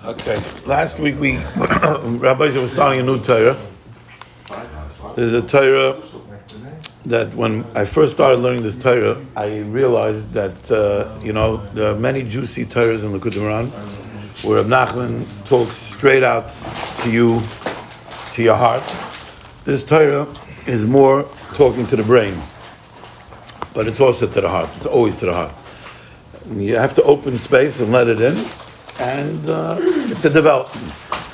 Okay, last week Rabbi was starting a new Torah. There's a Torah that when I first started learning this Torah, I realized that, there are many juicy Torahs in Likutei Moharan where Rabbi Nachman talks straight out to you, to your heart. This Torah is more talking to the brain, but it's also to the heart. It's always to the heart. You have to open space and let it in, and it's a development.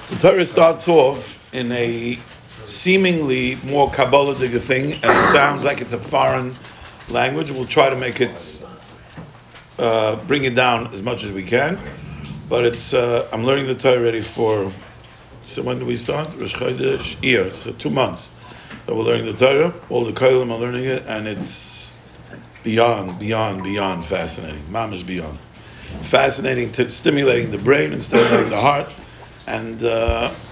The Torah starts off in a seemingly more Kabbalistic thing, and it sounds like it's a foreign language. We'll try to make it, bring it down as much as we can. But it's, I'm learning the Torah already for, so when do we start? Rosh Chodesh, year, so 2 months that we're learning the Torah. All the Kollel are learning it, and it's beyond fascinating. Mama's beyond. Fascinating, stimulating the brain and stimulating the heart. And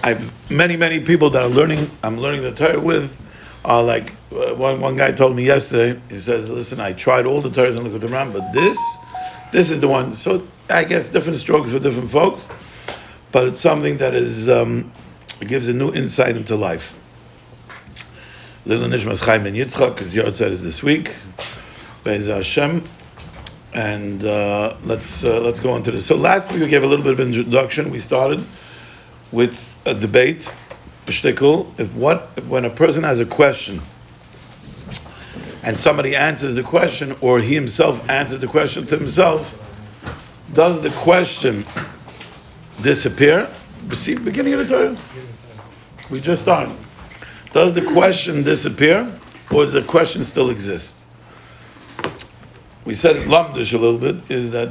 I've many people that I'm learning the Torah with are like, one guy told me yesterday, he says, listen, I tried all the Torahs in Likutei Moharan, but this is the one. So I guess different strokes for different folks, but it's something that is, it gives a new insight into life. Little Nishmas Chaim Ben Yitzchak, because Yortzeit is this week, Be'ez Hashem. And let's go into this. So last week we gave a little bit of introduction. We started with a debate, a shtickle. When a person has a question and somebody answers the question, or he himself answers the question to himself, does the question disappear? See, beginning of the Torah. We just started. Does the question disappear, or does the question still exist? We said it lamdish a little bit, is that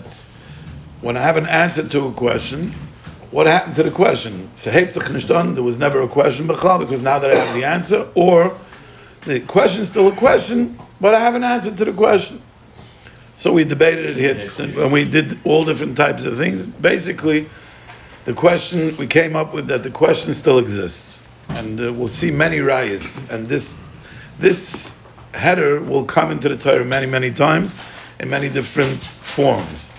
when I have an answer to a question, what happened to the question? There was never a question because now that I have the answer, or the question is still a question, but I have an answer to the question. So we debated it here, and we did all different types of things. Basically, the question, we came up with that the question still exists. And we'll see many rayas, and this header will come into the Torah many times, in many different forms.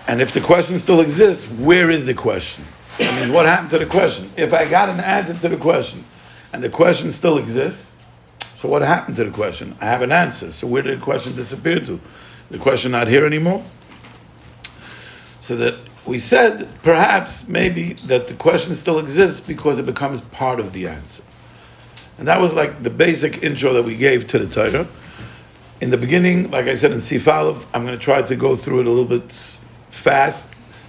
And if the question still exists, where is the question? I mean, what happened to the question? If I got an answer to the question, and the question still exists, so what happened to the question? I have an answer. So where did the question disappear to? The question not here anymore? So that we said, perhaps, maybe, that the question still exists because it becomes part of the answer. And that was like the basic intro that we gave to the Torah. In the beginning, like I said in seef Aleph, I'm going to try to go through it a little bit fast,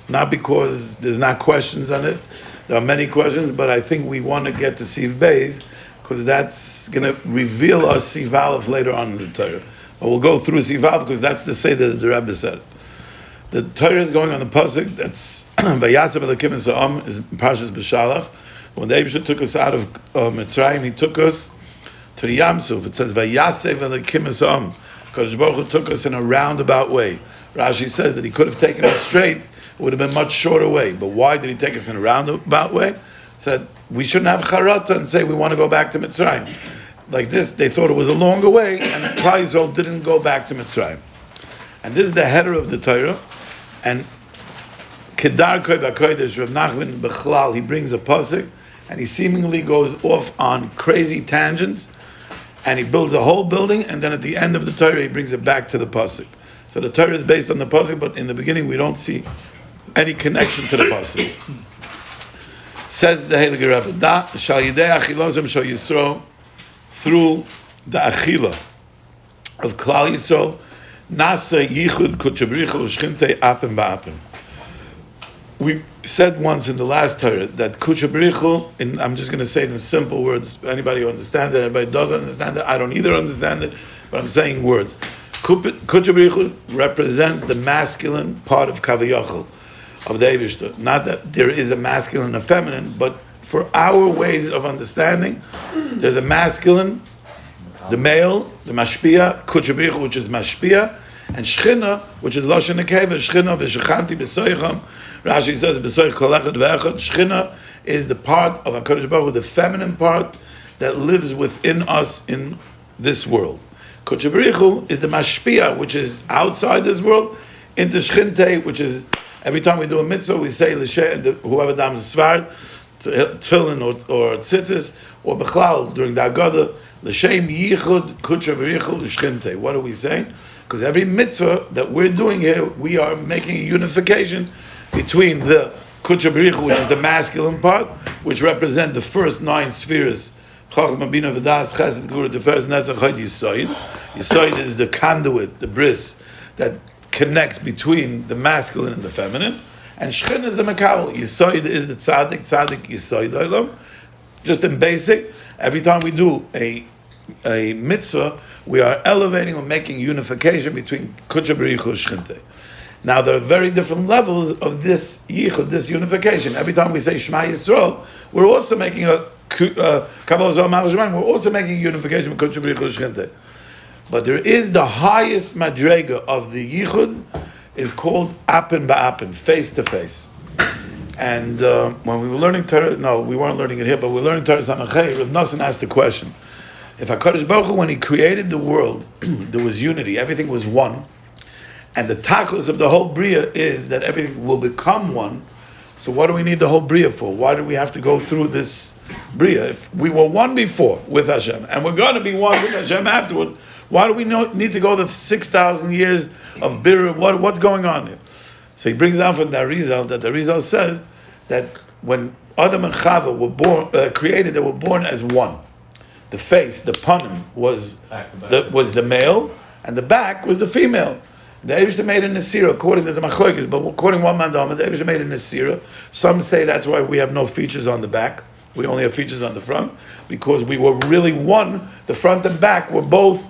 not because there's not questions on it. There are many questions, but I think we want to get to seef Beis, because that's going to reveal us seef Aleph later on in the Torah. But we'll go through seef Aleph because that's the Seder that the Rebbe said. The Torah is going on the pasuk that's Vayasav Elokim Sa'am is Parshas B'Shalach. When the Eibusha took us out of Mitzrayim, he took us to the Yam Suf. It says Vayasav Elokim Sa'am. Kodesh Baruch Hu took us in a roundabout way. Rashi says that he could have taken us straight; it would have been a much shorter way. But why did he take us in a roundabout way? He said we shouldn't have charata and say we want to go back to Mitzrayim. Like this, they thought it was a longer way, and Klal Yisrael didn't go back to Mitzrayim. And this is the header of the Torah. And Kedar Koy B'Kodesh, Rabbi Nachman B'Chlal, he brings a pasuk, and he seemingly goes off on crazy tangents, and he builds a whole building, and then at the end of the Torah, he brings it back to the pasuk. So the Torah is based on the pasuk, but in the beginning, we don't see any connection to the pasuk. Says the Heilige Rebbe, Da shal yidei achilosem shal Yisro, through the achila of Klal Yisrael, Nasa Yichud Kuchabrichu Shchinte Apim Ba'apim. We said once in the last Torah that Kuchabrichu, and I'm just going to say it in simple words. Anybody who understands it, anybody who doesn't understand it, I don't either understand it, but I'm saying words. Kuchabrichu represents the masculine part of Kaviyachal, of the Eibishter. Not that there is a masculine and a feminine, but for our ways of understanding, there's a masculine, the male, the mashpia, Kuchabrichu, which is mashpia, and Shchina, which is Lashon Nekeva, Shchina v'shechanti b'soicham. Rashi says, b'soich kol echad v'echad. Shchina is the part of HaKadosh Baruch Hu, the feminine part that lives within us in this world. Kuchabrichu is the mashpia, which is outside this world, into Shchinte, which is Every time we do a mitzvah, we say whoever dams svard, tefillin or tzitzis, or bechlal during the Agada, l'shem yichud kutra b'richud l'shchinte. What are we saying? Because every mitzvah that we're doing here, we are making a unification between the kutra b'richud, which is the masculine part, which represent the first 9 spheres. Chachma, Bina, V'das, Chesed, Gvura, Tiferes, Netzach, Chod, Yisoid. Yisoid is the conduit, the bris, that connects between the masculine and the feminine. And Shechin is the Mekabel. Yisoid is the Tzaddik, Yisoid, Olam. Just in basic, every time we do a mitzvah, we are elevating or making unification between Kutra B'richud and Shechinte. Now, there are very different levels of this yichud, this unification. Every time we say Shema Yisrael, we're also making a Kabbalah Zohar Ma'al, we're also making a unification with Kutra B'richud Shechinte. But there is the highest madrega of the yichud, is called Apen Ba'apen, face to face. And when we were learning Torah, no, we weren't learning it here, but we were learning Torah Samachay, Rav Nosson asked the question, if HaKadosh Baruch Hu, when He created the world, there was unity, everything was one, and the tachlis of the whole Bria is that everything will become one, so what do we need the whole Bria for? Why do we have to go through this Bria? If we were one before with Hashem, and we're going to be one with Hashem afterwards, why do we need to go the 6,000 years of Bira? What's going on here? So he brings down from the Arizal that the Arizal says that when Adam and Chava were created, they were born as one. The face, the panim, was the male, and the back was the female. The Eibishter made a Nesira, according to the Machlokes, but according to one man, the Eibishter made a Nesira. Some say that's why we have no features on the back. We only have features on the front, because we were really one. The front and back were both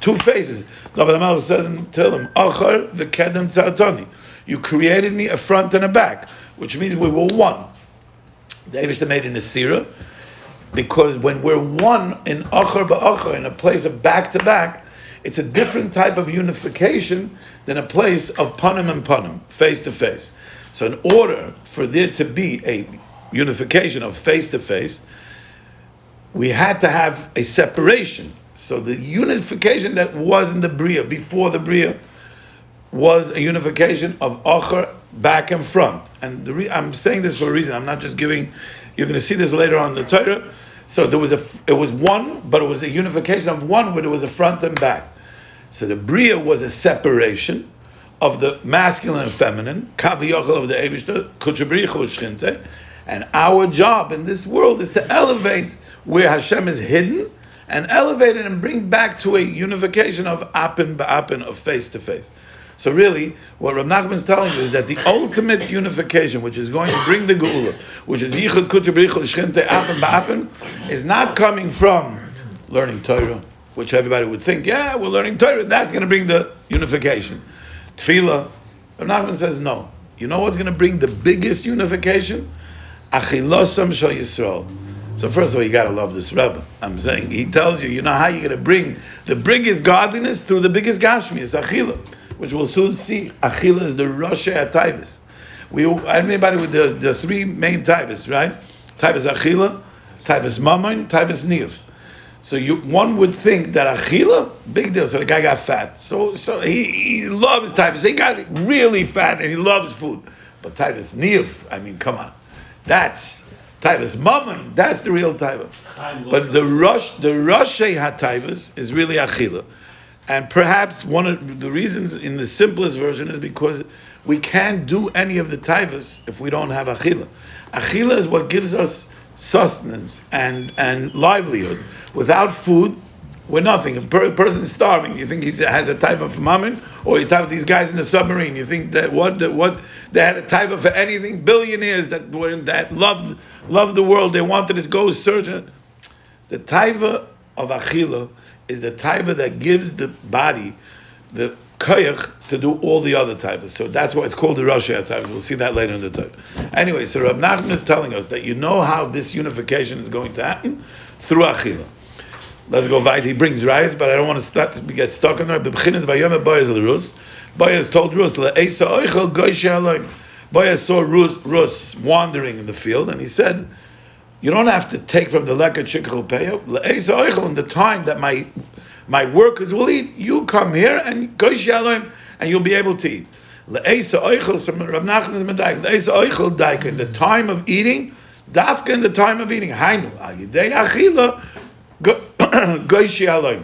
2 faces. David HaMelech says in Tehillim, Achar v'kedem tzartoni. You created me a front and a back, which means we were one. The Eibishter made a Nesira, because when we're one in Achar ba'achar, in a place of back to back, it's a different type of unification than a place of panim and panim, face to face. So in order for there to be a unification of face to face, we had to have a separation. So the unification that was in the Bria, before the Bria, was a unification of Achar, back and front. And I'm saying this for a reason. I'm not just giving, you're going to see this later on in the Torah. So it was one, but it was a unification of one where there was a front and back. So the Bria was a separation of the masculine and feminine, Kaviyachal of the Eibishter, Kutra B'richud Shechinte, and our job in this world is to elevate where Hashem is hidden, and elevate it and bring back to a unification of Apen Ba'apen, of face to face. So really, what Rabbi Nachman is telling you is that the ultimate unification, which is going to bring the Geula, which is Yichud Kutra B'richud Shechinte, Apen Ba'apen, is not coming from learning Torah, which everybody would think, yeah, we're learning Torah, that's going to bring the unification. Tefillah, Rabbi Nachman says no. You know what's going to bring the biggest unification? Achilosam Shal Yisrael. So first of all, you got to love this Rebbe. I'm saying, he tells you, you know how you're going to bring the biggest godliness through the biggest Gashmias, Achila, which we'll soon see. Achila is the Rosh HaTaivas. Everybody with the 3 main Taivas, right? Taivas Achila, Taivas Mammon, Taivas Niv. So one would think that Achila, big deal, so the guy got fat. So he loves Taivas. He got really fat and he loves food. But Taivas Niv, I mean, come on. That's Taivas Mammon, that's the real Taiva. But the Roshei HaTaivas is really Achila. And perhaps one of the reasons in the simplest version is because we can't do any of the Taivas if we don't have Achila. Achila is what gives us sustenance and livelihood. Without food, we're nothing. If a person's starving, you think he has a type of mammon, or you type of these guys in the submarine, you think that what they had a type of for anything, billionaires that loved the world, they wanted to go search. The taiva of achila is the taiva that gives the body the koyach to do all the other taivas. So that's why it's called the Rosh HaTaivas. We'll see that later in the Torah. Anyway, so Rabbi Nachman is telling us that you know how this unification is going to happen through achila. Let's go right. He brings rice, but I don't want to get stuck in there. Boaz told Rus, Boaz saw Rus wandering in the field, and he said, you don't have to take from the leket shikachol peyo. In the time that my workers will eat, you come here and goy shalom, and you'll be able to eat. Le'esa oichel, so Rabbi Nachman is medayik. Le'esa oichel daika, in the time of eating, dafka in the time of eating. Hainu, ayidei achila, goishi aloim.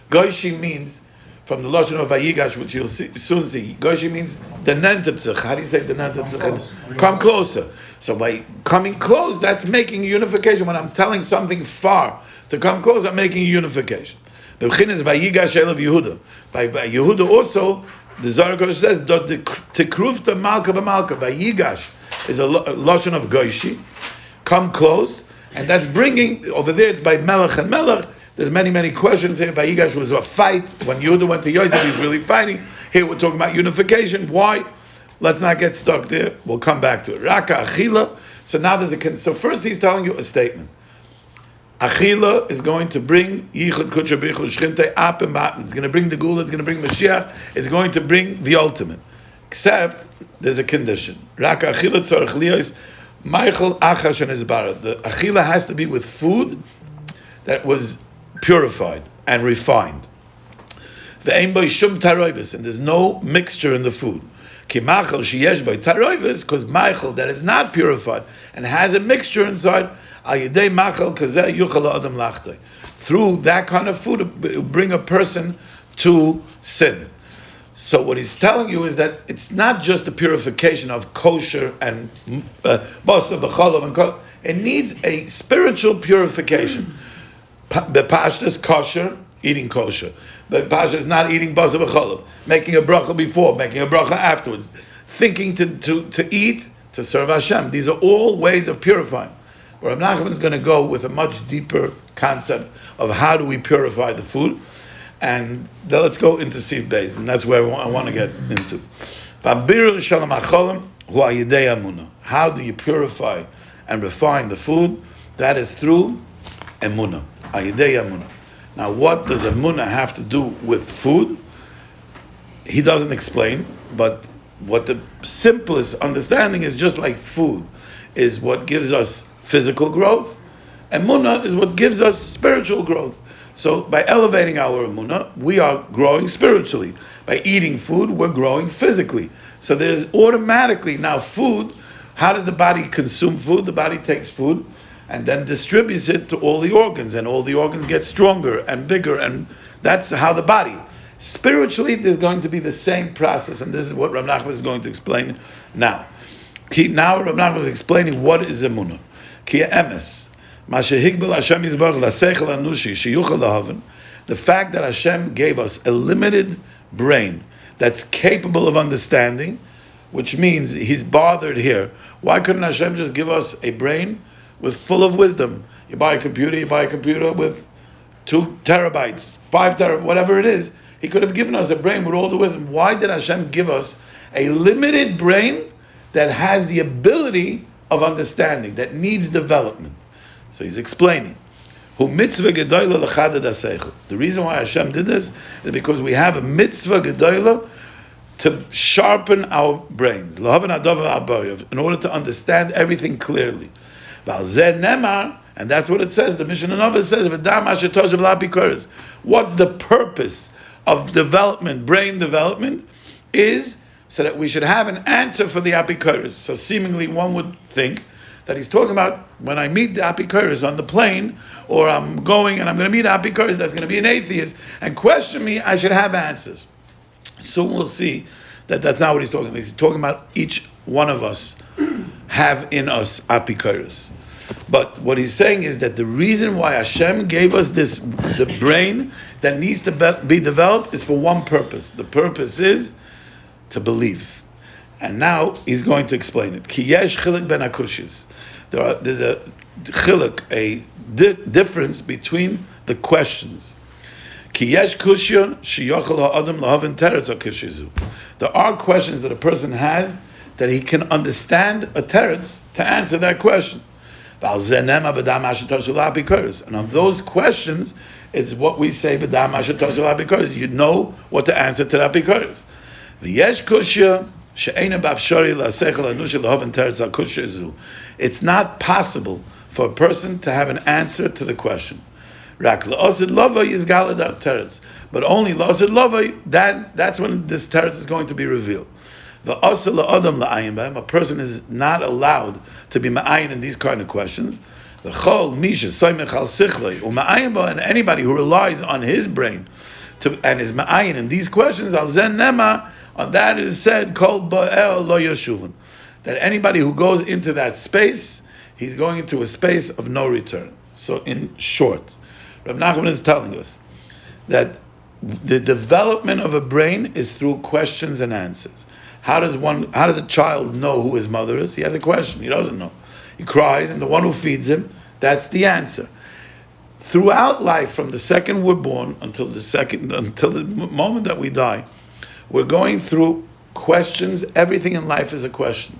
Goishi means, from the lashon of Vayigash, which you'll soon see, Goishi means the nentetzich. How do you say the nentetzich? Come closer. So by coming close, that's making unification. When I'm telling something far to come close, I'm making unification. The B'chin is Vayigash elav Yehuda. By Yehuda also, the Zohar Kodesh says, Tekrufta malka b'malka. Vayigash is a lashon of Goishi. Come close. And that's bringing, over there it's by Melech and Melech. There's many questions here. Vayigash was a fight. When Yehuda went to Yosef, he was really fighting. Here we're talking about unification. Why? Let's not get stuck there. We'll come back to it. Raka achila. So now there's so first he's telling you a statement. Achila is going to bring Yichud Kudsha B'Yichud Shchinte up and back. It's going to bring the Gula. It's going to bring Mashiach. It's going to bring the ultimate. Except there's a condition. Raka achila tzarech liyos Michael Achash and Isbara. The achila has to be with food that was purified and refined. And there's no mixture in the food. Because Michael that is not purified and has a mixture inside, through that kind of food, it will bring a person to sin. So what he's telling you is that it's not just the purification of kosher and basa b'cholav and kosher. It needs a spiritual purification. Bepashtas kosher, eating kosher. Bepashtas not eating basa b'cholav. Making a bracha before, making a bracha afterwards. Thinking to eat, to serve Hashem. These are all ways of purifying. Rabbi Nachman is going to go with a much deeper concept of how do we purify the food. And then let's go into seef base, and that's where I want to get into. How do you purify and refine the food? That is through emunah. Now, what does emunah have to do with food? He doesn't explain, but what the simplest understanding is, just like food is what gives us physical growth, emunah is what gives us spiritual growth. So by elevating our emunah, we are growing spiritually. By eating food, we're growing physically. So there's automatically now food. How does the body consume food? The body takes food and then distributes it to all the organs, and all the organs get stronger and bigger, and that's how the body. Spiritually, there's going to be the same process, and this is what Rabbi Nachman is going to explain now. Now Rabbi Nachman is explaining what is emunah. Ki emes. The fact that Hashem gave us a limited brain that's capable of understanding, which means he's bothered here. Why couldn't Hashem just give us a brain with full of wisdom? You buy a computer with 2 terabytes, 5 terabytes, whatever it is. He could have given us a brain with all the wisdom. Why did Hashem give us a limited brain that has the ability of understanding, that needs development? So he's explaining. The reason why Hashem did this is because we have a mitzvah gedolah to sharpen our brains, in order to understand everything clearly. And that's what it says. The Mishnah Nova says, what's the purpose of development, brain development, is so that we should have an answer for the apikoros. So seemingly one would think that he's talking about when I meet the apikoros on the plane, or I'm going and I'm going to meet apikoros that's going to be an atheist and question me, I should have answers. Soon we'll see that that's not what he's talking about. He's talking about each one of us have in us apikoros. But what he's saying is that the reason why Hashem gave us the brain that needs to be developed is for one purpose. The purpose is to believe. And now he's going to explain it. Ki yesh chiluk ben akushis. There's a chiluk, a difference between the questions. Ki yesh kushyon sheyochel ha'adam lahavin teretz ha'kushizu. There are questions that a person has that he can understand a teretz to answer that question. And on those questions, it's what we say, you know what to answer to that apikoros. It's not possible for a person to have an answer to the question. But but only Lasid Lavai, that's when this teretz is going to be revealed. A person is not allowed to be ma'ayin in these kind of questions. And anybody who relies on his brain and is ma'ayin in these questions, on that is said, that anybody who goes into that space, he's going into a space of no return. So in short, Rabbi Nachman is telling us that the development of a brain is through questions and answers. How does a child know who his mother is? He has a question. He doesn't know. He cries, and the one who feeds him, that's the answer. Throughout life, from the second we're born until the moment that we die, we're going through questions. Everything in life is a question,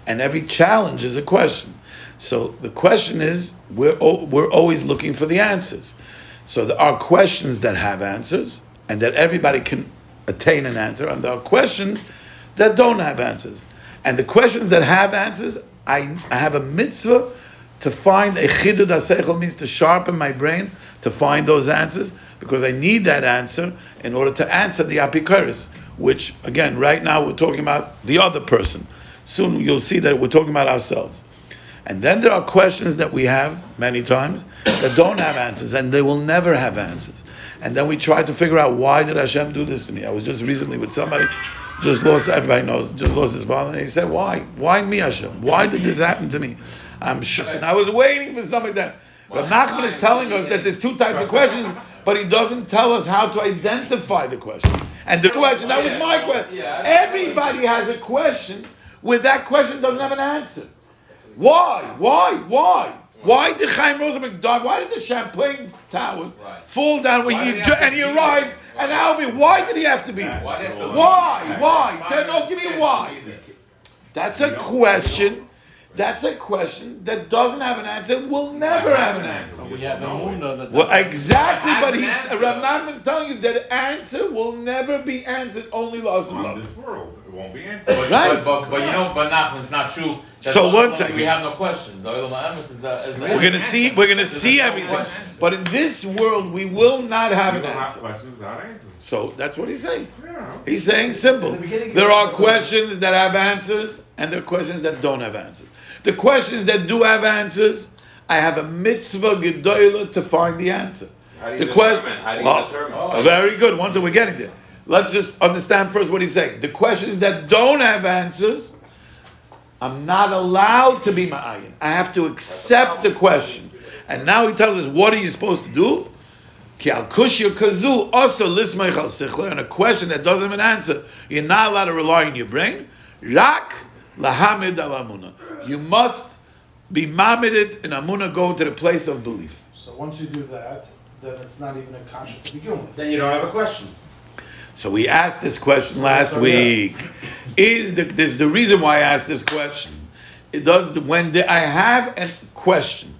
and every challenge is a question. So the question is, we're always looking for the answers. So there are questions that have answers, and that everybody can attain an answer, and there are questions that don't have answers. And the questions that have answers, I have a mitzvah to find a chidud haseichel, means to sharpen my brain to find those answers, because I need that answer in order to answer the apikoros, which, again, right now we're talking about the other person. Soon you'll see that we're talking about ourselves. And then there are questions that we have many times that don't have answers, and they will never have answers. And then we try to figure out, why did Hashem do this to me? I was just recently with somebody, everybody knows, just lost his father, and he said, why? Why me, Hashem? Why did this happen to me? I'm sure. And I was waiting for something that Rabbi Nachman is telling us that there's two types of questions, but he doesn't tell us how to identify the question. And the question, that was my question. Everybody has a question where that question doesn't have an answer. Why? Why did Chaim Rosenberg die? Why did the Champlain Towers fall down when he arrived? And Alvin, why did he have to be there? Why? No, give me why. That's a question. That's a question that doesn't have an answer. Will never have an answer. We have no well, exactly. But Rabbi Nachman is telling you that answer will never be answered. Only lost in love. In this world, it won't be answered. Right. But Nachman's not true. So one second. We have no questions. We're gonna see everything. But in this world, we will not have an answer. Questions without answers. So that's what he's saying. Yeah. He's saying simple. There are questions that have answers, and there are questions that don't have answers. The questions that do have answers, I have a mitzvah gedolah to find the answer. How do you determine? Very good. Once we're getting there, let's just understand first what he's saying. The questions that don't have answers, I'm not allowed to be ma'ayin. I have to accept the question. And now he tells us, what are you supposed to do? And a question that doesn't have an answer, you're not allowed to rely on your brain. Rak lahamid al amuna. You must be mamided in amuna, go to the place of belief. So once you do that, then it's not even a conscience to begin with. Then you don't have a question. So we asked this question last week. This is the reason why I asked this question. I have a question,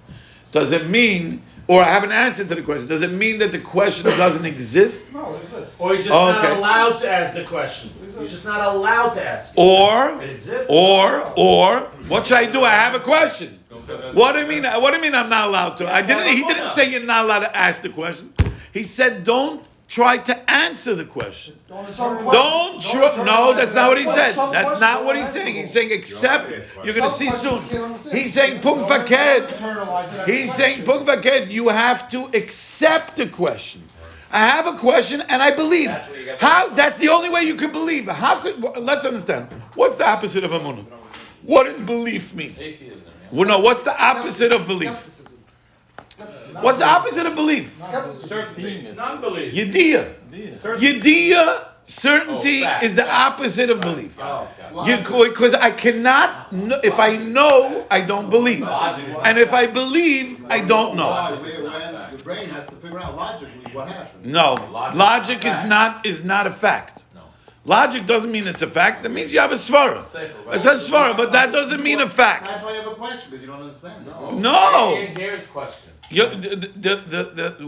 does it mean, or I have an answer to the question, does it mean that the question doesn't exist? No, it exists. Or you're just not allowed to ask the question. You're just not allowed to ask it. It exists. Or what should I do? I have a question. What do you mean? What do you mean I'm not allowed to? He didn't say you're not allowed to ask the question. He said don't try to answer the question. No, that's not what he said. That's not what he's saying. He's saying accept. You're going to see soon. He's saying punkt verkehrt. He's saying punkt verkehrt. You have to accept the question. I have a question and I believe. How? That's the only way you can believe. Let's understand. What's the opposite of amunah? What does belief mean? Atheism. Well, no. What's the opposite of belief? What's the opposite of belief? Non-belief. Yediyah, certainty, is the opposite of belief. Because I cannot, if I know, I don't believe. And if I believe, I don't know. The brain has to figure out logically what happened. No, logic is not a fact. Logic doesn't mean it's a fact. That means you have a svara. It's a svara, but that doesn't mean a fact. That's why you have a question, because you don't understand. No. Here's question.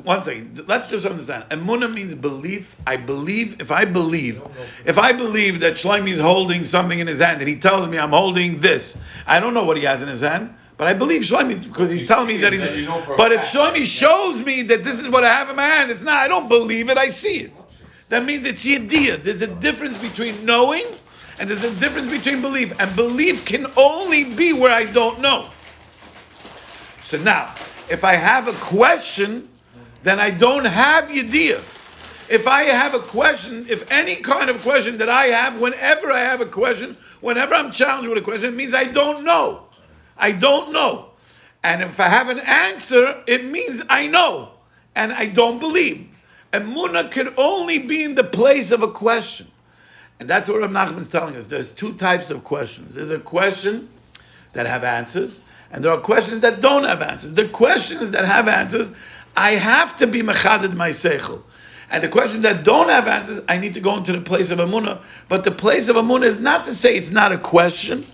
One second. Let's just understand. Emunah means belief. I believe. If I believe that Shlomi is holding something in his hand, and he tells me I'm holding this, I don't know what he has in his hand, but I believe Shlomi because he's telling me that he's. But if Shlomi shows me that this is what I have in my hand, it's not. I don't believe it. I see it. that means it's yediyah. There's a difference between knowing and there's a difference between belief. And belief can only be where I don't know. So now, if I have a question, then I don't have yediyah. If I have a question, if any kind of question that I have, whenever I have a question, whenever I'm challenged with a question, it means I don't know. I don't know. And if I have an answer, it means I know. And I don't believe. Emunah can only be in the place of a question. And that's what Rabbi Nachman is telling us. There's two types of questions. There's a question that have answers, and there are questions that don't have answers. The questions that have answers, I have to be mechaded my seichel. And the questions that don't have answers, I need to go into the place of Emunah. But the place of Emunah is not to say it's not a question.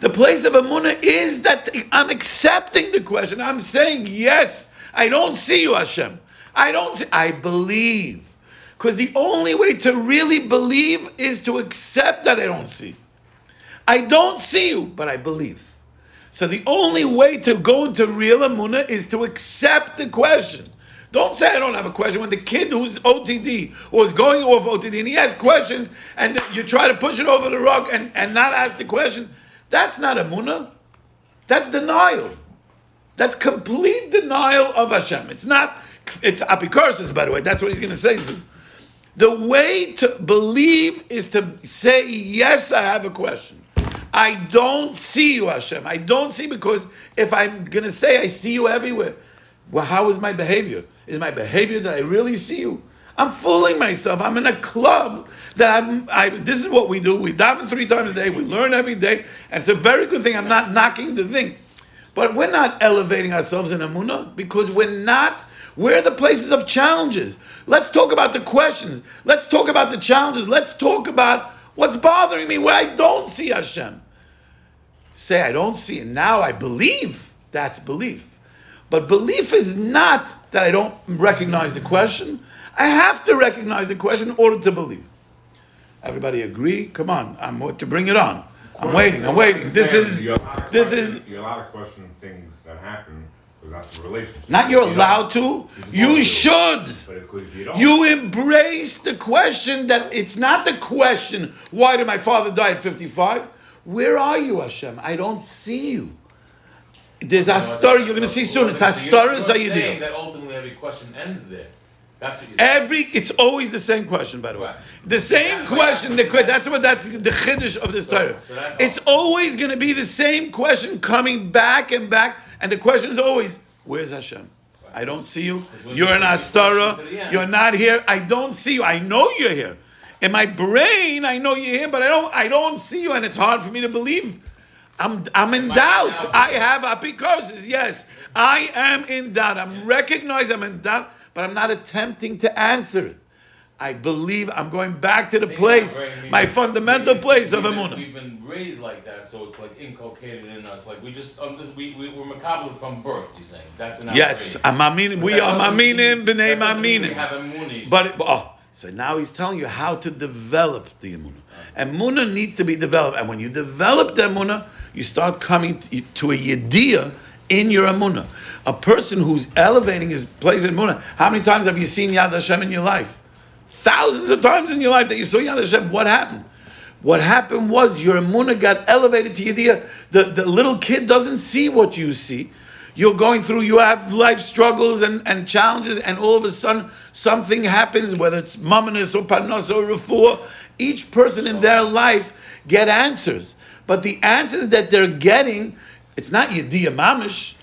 The place of Emunah is that I'm accepting the question. I'm saying, yes, I don't see you, Hashem. I believe. Because the only way to really believe is to accept that I don't see. I don't see you, but I believe. So the only way to go into real Emunah is to accept the question. Don't say I don't have a question. When the kid who's OTD or is going off OTD and he has questions and you try to push it over the rug and not ask the question, that's not Emunah. That's denial. That's complete denial of Hashem. It's apikoros, by the way. That's what he's going to say soon. The way to believe is to say, yes, I have a question. I don't see you, Hashem. I don't see, because if I'm going to say I see you everywhere, well, how is my behavior? Is my behavior that I really see you? I'm fooling myself. I'm in a club that this is what we do. We daven 3 times a day. We learn every day. And it's a very good thing. I'm not knocking the thing. But we're not elevating ourselves in Emunah because we're the places of challenges. Let's talk about the questions. Let's talk about the challenges. Let's talk about what's bothering me where I don't see Hashem. Say I don't see it. Now I believe. That's belief. But belief is not that I don't recognize the question. I have to recognize the question in order to believe. Everybody agree? Come on. I'm to bring it on. I'm waiting. You're allowed to question things that happen. That's the relationship. Not you're allowed to. You should. But if you don't. You embrace the question that it's not the question, why did my father die at 55? Where are you, Hashem? I don't see you. There's Hastara, you're going to see soon. It's Hastara You're Zayidiyah. saying that ultimately every question ends there. That's what you're saying. It's always the same question, by the way. The same question. That's the chiddush of this Torah. It's always going to be the same question coming back and back, and the question is always, where's Hashem? I don't see you. You're in Hastara. You're not here. I don't see you. I know you're here. In my brain, I know you're here, but I don't see you, and it's hard for me to believe. I'm in doubt. I have apikoros. Yes, I am in doubt. I'm recognized I'm in doubt, but I'm not attempting to answer it. I believe I'm going back to the place, my fundamental place of Emunah. We've been raised like that, so it's like inculcated in us. Like we just we're makabel from birth. You're saying that's an yes. We are maminim b'nei maminim. We have emunis. But so now he's telling you how to develop the Emunah. Emunah needs to be developed, and when you develop the Emunah, you start coming to a yediyah in your Emunah. A person who's elevating his place in Emunah. How many times have you seen Yad Hashem in your life? Thousands of times in your life that you saw Yad Hashem. What happened? What happened was your Emunah got elevated to yediyah. The little kid doesn't see what you see. You're going through, you have life struggles and challenges, and all of a sudden something happens, whether it's mamanis or parnos or refuah. Each person in their life get answers. But the answers that they're getting, it's not yediyah mamish.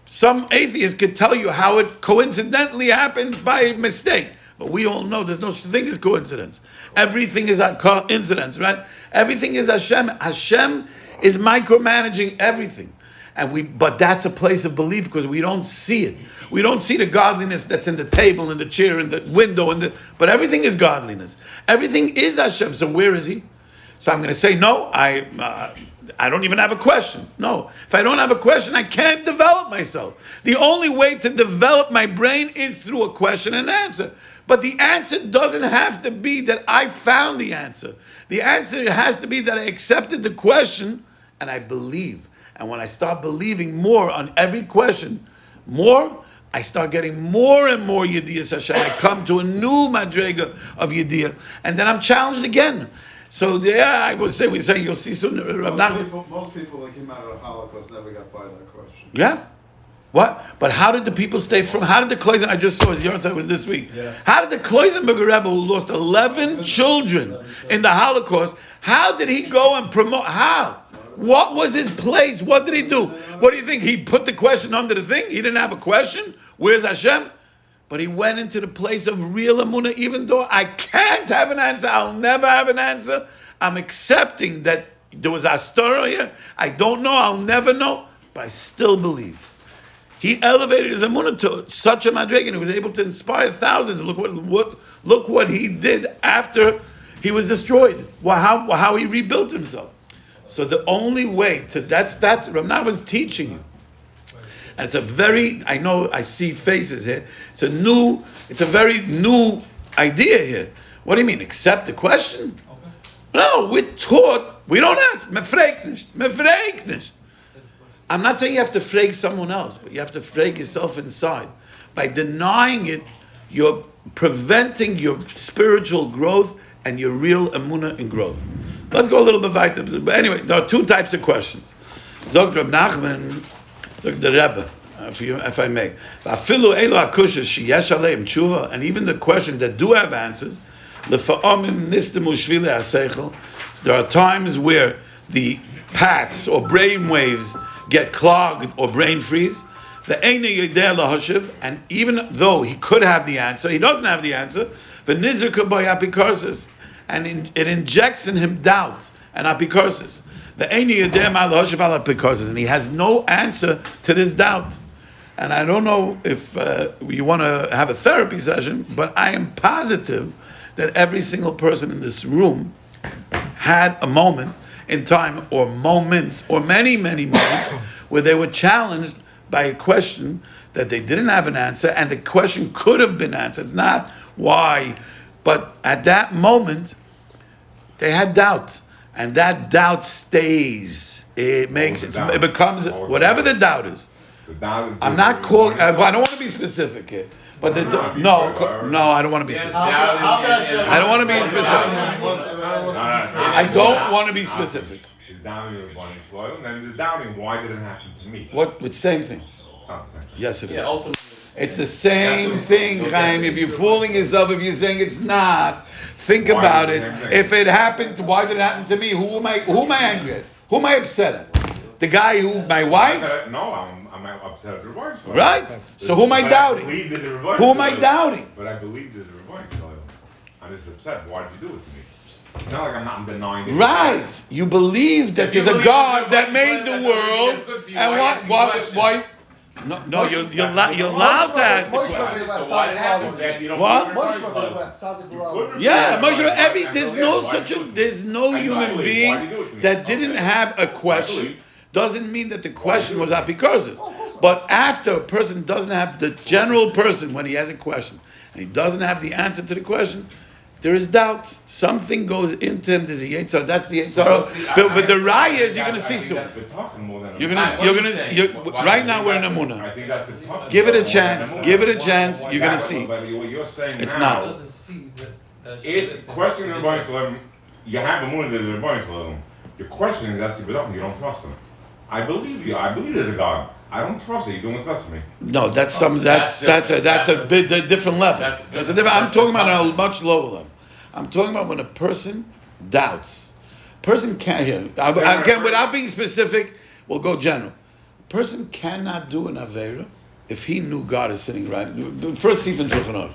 Some atheists could tell you how it coincidentally happened by mistake. But we all know there's no such thing as coincidence. Everything is a coincidence, right? Everything is Hashem. Hashem is micromanaging everything. But that's a place of belief because we don't see it. We don't see the godliness that's in the table, in the chair, in the window, but everything is godliness. Everything is Hashem. So where is He? So I'm going to say, no, I don't even have a question. No. If I don't have a question, I can't develop myself. The only way to develop my brain is through a question and answer. But the answer doesn't have to be that I found the answer. The answer has to be that I accepted the question and I believe. And when I start believing more on every question, more, I start getting more and more Yediyas Hashem. I come to a new Madrega of Yediyah, and then I'm challenged again. So I would say, you'll see soon. Most people that came out of the Holocaust never got by that question. Yeah. What? But how did the people stay from? How did the Kloizen? I just saw his Yortzeit was this week. Yeah. How did the Kloizenberger Rebbe, who lost 11 children in the Holocaust, how did he go and promote? How? What was his place? What did he do? What do you think? He put the question under the thing? He didn't have a question? Where's Hashem? But he went into the place of real Emunah, even though I can't have an answer, I'll never have an answer. I'm accepting that there was a story here. I don't know, I'll never know, but I still believe. He elevated his Emunah to such a madrega, and he was able to inspire thousands. Look what he did after he was destroyed. How he rebuilt himself. So the only way to that's Rabbi Nachman was teaching you. And it's a very, I know I see faces here. It's a very new idea here. What do you mean? Accept the question? Okay. No, we're taught, we don't ask. Mefreik nicht. I'm not saying you have to freak someone else, but you have to freak yourself inside. By denying it, you're preventing your spiritual growth and your real emunah in growth. Let's go a little bit weiter. But anyway, there are two types of questions. Zog Rabbi Nachman, Zog the Rebbe, if I may. And even the questions that do have answers, there are times where the paths or brain waves get clogged or brain freeze. And even though he could have the answer, he doesn't have the answer. And it injects in him doubt and apikorsis. And he has no answer to this doubt. And I don't know if you want to have a therapy session, but I am positive that every single person in this room had a moment in time, or moments, or many, many moments, where they were challenged by a question that they didn't have an answer, and the question could have been answered. It's not why, but at that moment, they had doubt, and that doubt stays. It becomes whatever the doubt is. I'm not calling. I don't want to be specific here, but I don't want to be specific. I don't want to be specific. I don't want to be specific. Is doubting is one flow, and then there's doubting. Why did it happen to me? What? It's the same thing. It's not the same. Yes, it is. It's the same thing, Chaim. If you're fooling yourself, if you're saying it's not, think about it. If it happened, why did it happen to me? Who am I angry at? Who am I upset at? The guy my wife? No, I'm upset at the reverse. Right. So who am I doubting? Who am I doubting? But I believe there's a reverse. I'm just upset. Why did you do it to me? It's not like I'm not denying it. Right. You believe that there's a God that made the world, and why? No, you're allowed to ask the question. So why did it happen? What? Yeah, there's no human being that didn't have a question. Doesn't mean that the question was apikorsis. But after a person doesn't have the general person, when he has a question and he doesn't have the answer to the question, there is doubt. Something goes into him. There's a Yetzirah. That's the Yetzirah. But the Raya is you're going to see soon. Right now we're in Emunah. Give it a chance. Give it a chance. You're going to see. It's not. It's questioning the Rebbeinu Shalom. You have Emunah that is the Rebbeinu Shalom. You're questioning that's the bereft. You don't trust him. I believe you. I believe there's a God. I don't trust it. You're doing what's best for me. No, that's a different level. I'm talking about on a much lower level. I'm talking about when a person doubts. Person can't hear. Again, without being specific, we'll go general. A person cannot do an Aveira if he knew God is sitting right. The first seef in Shulchan Aruch.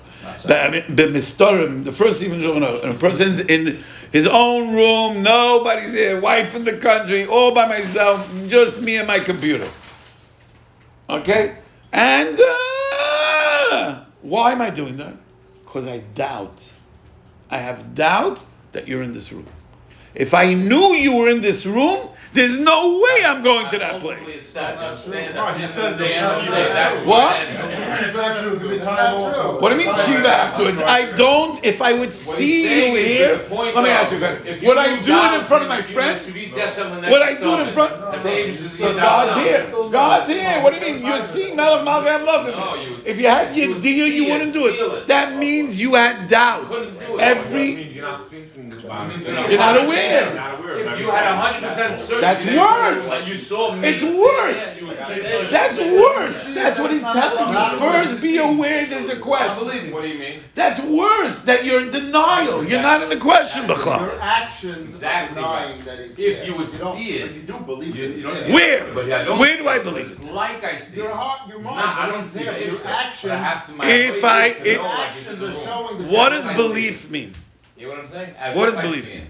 The first seef in Shulchan Aruch. And a person's in his own room, nobody's here, wife in the country, all by myself, just me and my computer. Okay? And why am I doing that? Because I doubt. I have doubt that you're in this room. If I knew you were in this room, There's no way I'm going to that place. What? What do you mean Shiva afterwards? I don't. If I would see you here, let me ask you a question. Would I do it in front of my friend? Would I do it in front? So God's here. God's here. What do you mean? You're seeing Melech Malki and love him. If you had your deal, you wouldn't do it. That means you had doubt. You're not aware. If you had 100% certainty, that's worse. And you saw me, it's worse. That's worse. That's what he's telling you. First, be aware there's a question. What do you mean? That's worse. That you're in denial. You're not in the question, B'chla. Your actions are denying that he's If you would see it, but you do believe it. Where? Where do I believe It's it? like I see Your it. heart, your mind. I don't see it. Your actions. If Your actions are showing the. What does belief mean? You know what I'm saying? What does belief mean?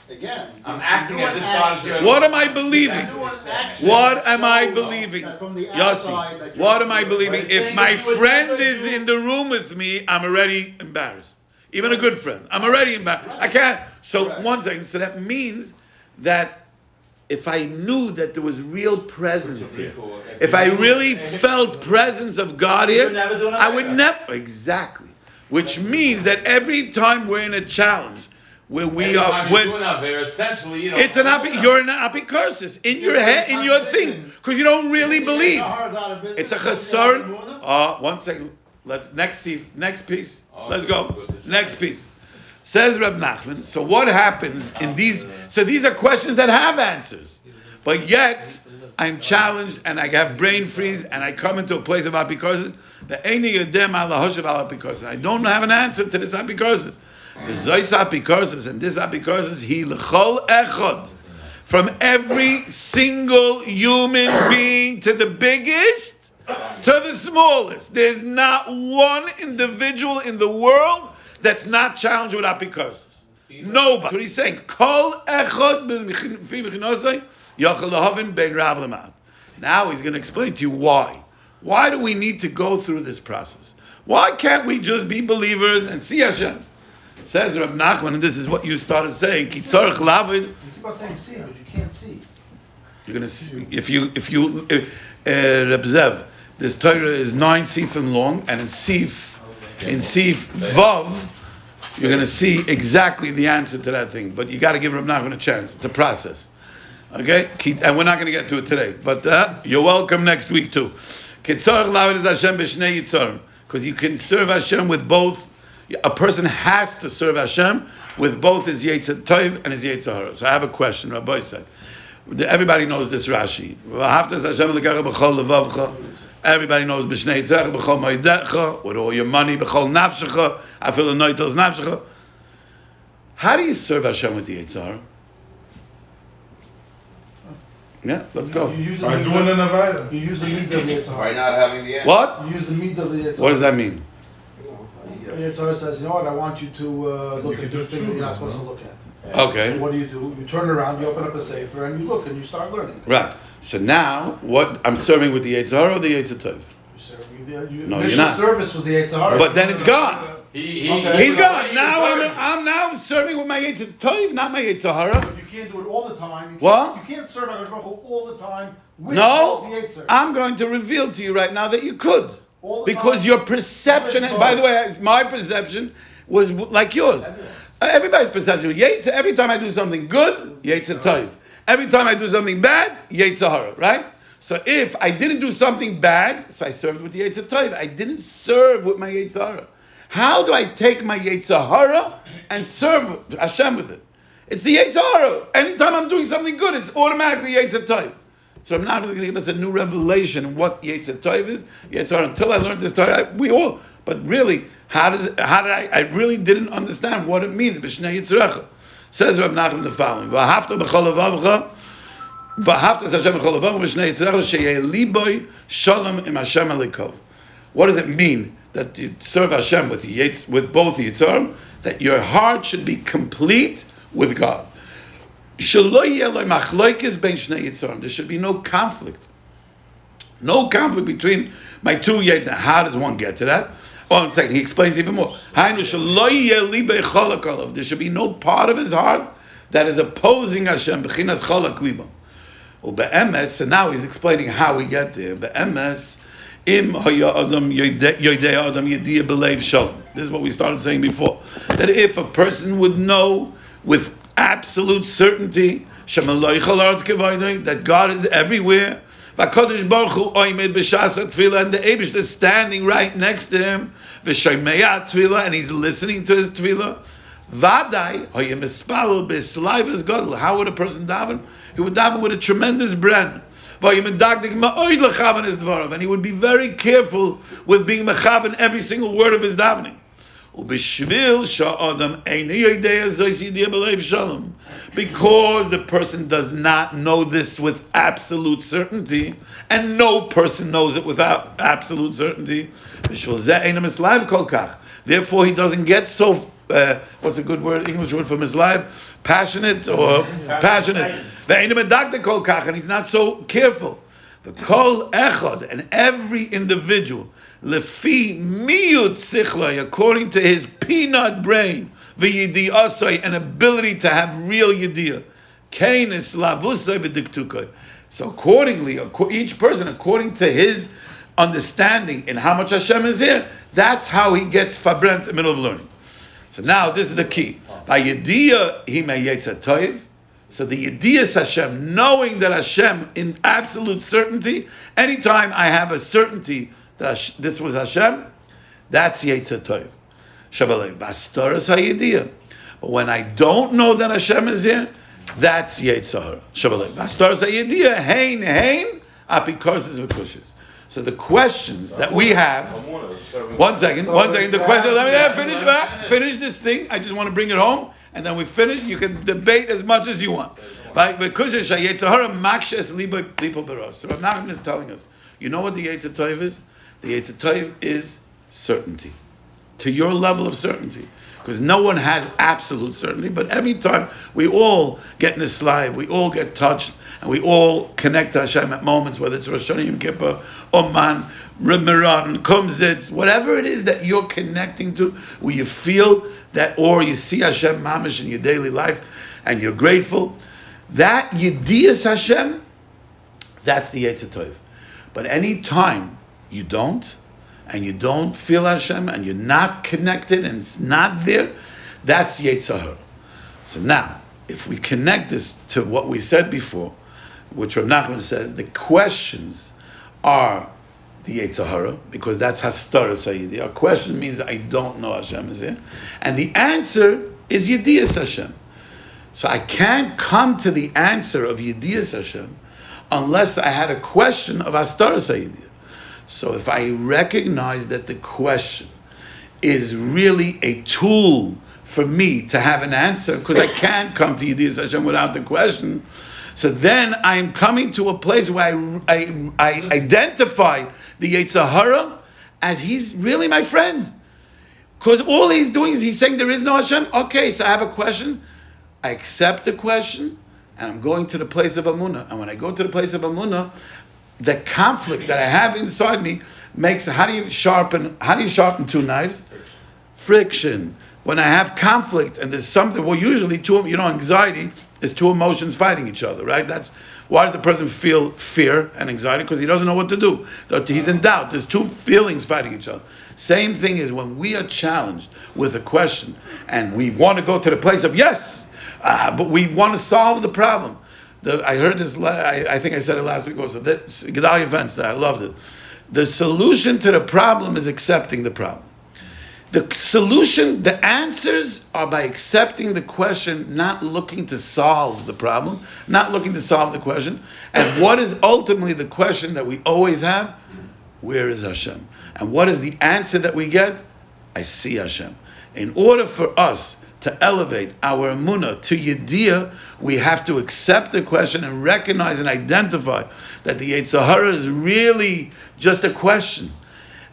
Again. I'm acting as if God is. What am I believing? What am I believing? Yossi, what am I believing? If my friend is in the room with me, I'm already embarrassed. Even a good friend, I'm already embarrassed. I can't. So one second. So that means that if I knew that there was real presence here, if I really felt presence of God here, I would never. Exactly. Which means that every time we're in a challenge, where we are, essentially, it's you're an apicursus in your head, in your thing, because you don't really believe. It's a chasar. One second. Next piece. Let's go. Next piece. Says Rabbi Nachman. So what happens in these? So these are questions that have answers, but yet I'm challenged and I have brain freeze and I come into a place of apicursus. The eini yodem al hoshav al apicursus. I don't have an answer to this apicursus. The Zois apicursus and this apicursus, he l'chol echad, from every single human being to the biggest to the smallest. There's not one individual in the world that's not challenged with apicursus. Nobody. That's what he's saying. Kol echad b'mechinasei yachal lahavin bein rav l'mat. Now he's going to explain to you why. Why do we need to go through this process? Why can't we just be believers and see Hashem? Says Rabbi Nachman, and this is what you started saying. Ki tzarich lavid. You keep on saying see, but you can't see. You're gonna see if you Reb Zev, this Torah is 9 seefim long, and in seef vav, you're gonna see exactly the answer to that thing. But you got to give Rabbi Nachman a chance. It's a process, okay? And we're not gonna get to it today, but you're welcome next week too. Ki tzarich lavid is Hashem b'shnei yitzarim, because you can serve Hashem with both. A person has to serve Hashem with both his Yetzer Tov and his Yetzer Hara. So I have a question. Rabbi said, everybody knows this Rashi. Everybody knows B'shnei Yitzchak b'chol ma'idetcha, with all your money b'chol nafshecha, afilu noitos nafshecha. How do you serve Hashem with the Yetzer Hara? Yeah, let's go. You use the midah of the Yetzer Hara. By not having the answer. What? You use the midah of the Yetzer Hara. What does that mean? Yetzer Hara says, you know what, I want you to look at this thing that you're not supposed to look at. Okay. So what do? You turn around, you open up a sefer, and you look, and you start learning. Right. So now, what I'm serving with the Yetzer Hara or the Yetzer Tov? No, you're not. Service was the Yetzer Hara. But then it's gone. He's gone. Now I'm serving with my Yetzer Tov, not my Yetzer Hara. But you can't do it all the time. What? You can't serve HaKadosh Baruch Hu all the time with No, all the Yetzer. I'm going to reveal to you right now that you could. Because time. your perception, and by the way, my perception was like yours. Everybody's perception. Yetzer, every time I do something good, Yetzer Tov. Every time I do something bad, Yetzer Hara, right? So if I didn't do something bad, so I served with the Yetzer Tov. I didn't serve with my Yetzer Hara. How do I take my Yetzer Hara and serve Hashem with it? It's the Yetzer Hara. Anytime I'm doing something good, it's automatically Yetzer Tov. So I'm not going to give us a new revelation of what Yetzer Tov is. Yetzer Hara. Until I learned this Torah, but really, how did I really didn't understand what it means. B'shnei Yitzarecha. Says Rabbi Nachman the following: V'ahavta b'chol levavcha, v'ahavta Hashem b'chol levavcha b'shnei Yitzarecha sheyeh liboy shalom im Hashem alikov. What does it mean that you serve Hashem with both the Yitzarim? That your heart should be complete with God. There should be no conflict. No conflict between my two Yetzer. How does one get to that? One second, he explains even more. There should be no part of his heart that is opposing Hashem. Ube'emes, and now he's explaining how we get there. Be'emes, im haya adam yodei adam yediyah b'leiv shalom. This is what we started saying before. That if a person would know with absolute certainty that God is everywhere, v'kadosh baruch hu oimed b'shas tefillah, and the Eibush is standing right next to him, v'shomeya tefillah, and he's listening to his tefillah. Vadai hoya mispalu b'slaivas gadol. How would a person daven? He would daven with a tremendous bren. And he would be very careful with being mechaven every single word of his davening. Because the person does not know this with absolute certainty, and no person knows it without absolute certainty. Therefore, he doesn't get so what's a good word, English word for mislive? Passionate or passionate. And he's not so careful. The kol echad, and every individual, lefi miyut sichlai, according to his peanut brain, v'yidi'asai, an ability to have real yidiyah. Kain is lavusai v'diktukai. So accordingly, each person, according to his understanding in how much Hashem is here, that's how he gets fabrent in the middle of learning. So now this is the key. So the Yediyas Hashem, knowing that Hashem in absolute certainty, anytime I have a certainty that this was Hashem, that's Yetzer Tov. Shabbalay. Bastaras HaYediyah. But when I don't know that Hashem is here, that's Yetzer Hara. Shabbalay. Bastaras HaYediyah, hein, apikosis v'kushis. So the questions that we have. One second. The question. Let me finish this thing. I just want to bring it home, and then we finish. You can debate as much as you want. Right? Because so Rabbi Nachman is telling us. You know what the Yetzer Tov is? The Yetzer Tov is certainty, to your level of certainty. Because no one has absolute certainty, but every time we all get in a slide, we all get touched, and we all connect to Hashem at moments, whether it's Rosh Hashanah, Yom Kippur, Uman, Ramadan, Kumzitz, whatever it is that you're connecting to, where you feel that, or you see Hashem mamish in your daily life, and you're grateful, that Yediyas Hashem, that's the Yetzer Tov. But any time you don't, and you don't feel Hashem, and you're not connected, and it's not there, that's Yetzer Hara. So now, if we connect this to what we said before, which Rabbi Nachman says, the questions are the Yetzer Hara, because that's Hastaras HaYediyah. A question means I don't know Hashem is here. And the answer is Yediyas Hashem. So I can't come to the answer of Yediyas Hashem unless I had a question of Hastaras HaYediyah. So if I recognize that the question is really a tool for me to have an answer, because I can't come to Yediyas Hashem without the question, so then I'm coming to a place where I identify the Yetzer Hara as he's really my friend. Because all he's doing is he's saying there is no Hashem. Okay, so I have a question. I accept the question, and I'm going to the place of Amunah. And when I go to the place of Amunah, the conflict that I have inside me makes, how do you sharpen two knives? Friction. When I have conflict and there's something, well, usually anxiety is two emotions fighting each other, right? That's why does the person feel fear and anxiety? Because he doesn't know what to do. He's in doubt. There's two feelings fighting each other. Same thing is when we are challenged with a question and we want to go to the place of yes, but we want to solve the problem. I heard this. I think I said it last week also. Gedalia Vance, I loved it. The solution to the problem is accepting the problem. The solution, the answers are by accepting the question, not looking to solve the problem, not looking to solve the question. And what is ultimately the question that we always have? Where is Hashem? And what is the answer that we get? I see Hashem. In order for us to elevate our emunah to Yediyah, we have to accept the question and recognize and identify that the Yetzer Hara is really just a question.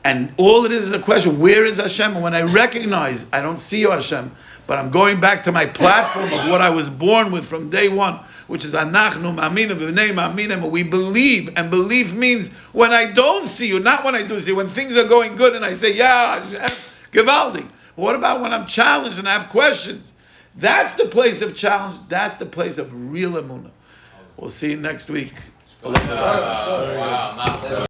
And all it is a question, where is Hashem? And when I recognize, I don't see you, Hashem, but I'm going back to my platform of what I was born with from day one, which is Anachnu Ma'aminu V'nei Ma'aminim. We believe, and belief means when I don't see you, not when I do see you, when things are going good and I say, yeah, Hashem, Gevaldi. What about when I'm challenged and I have questions? That's the place of challenge. That's the place of real emunah. We'll see you next week. Wow, Nachman.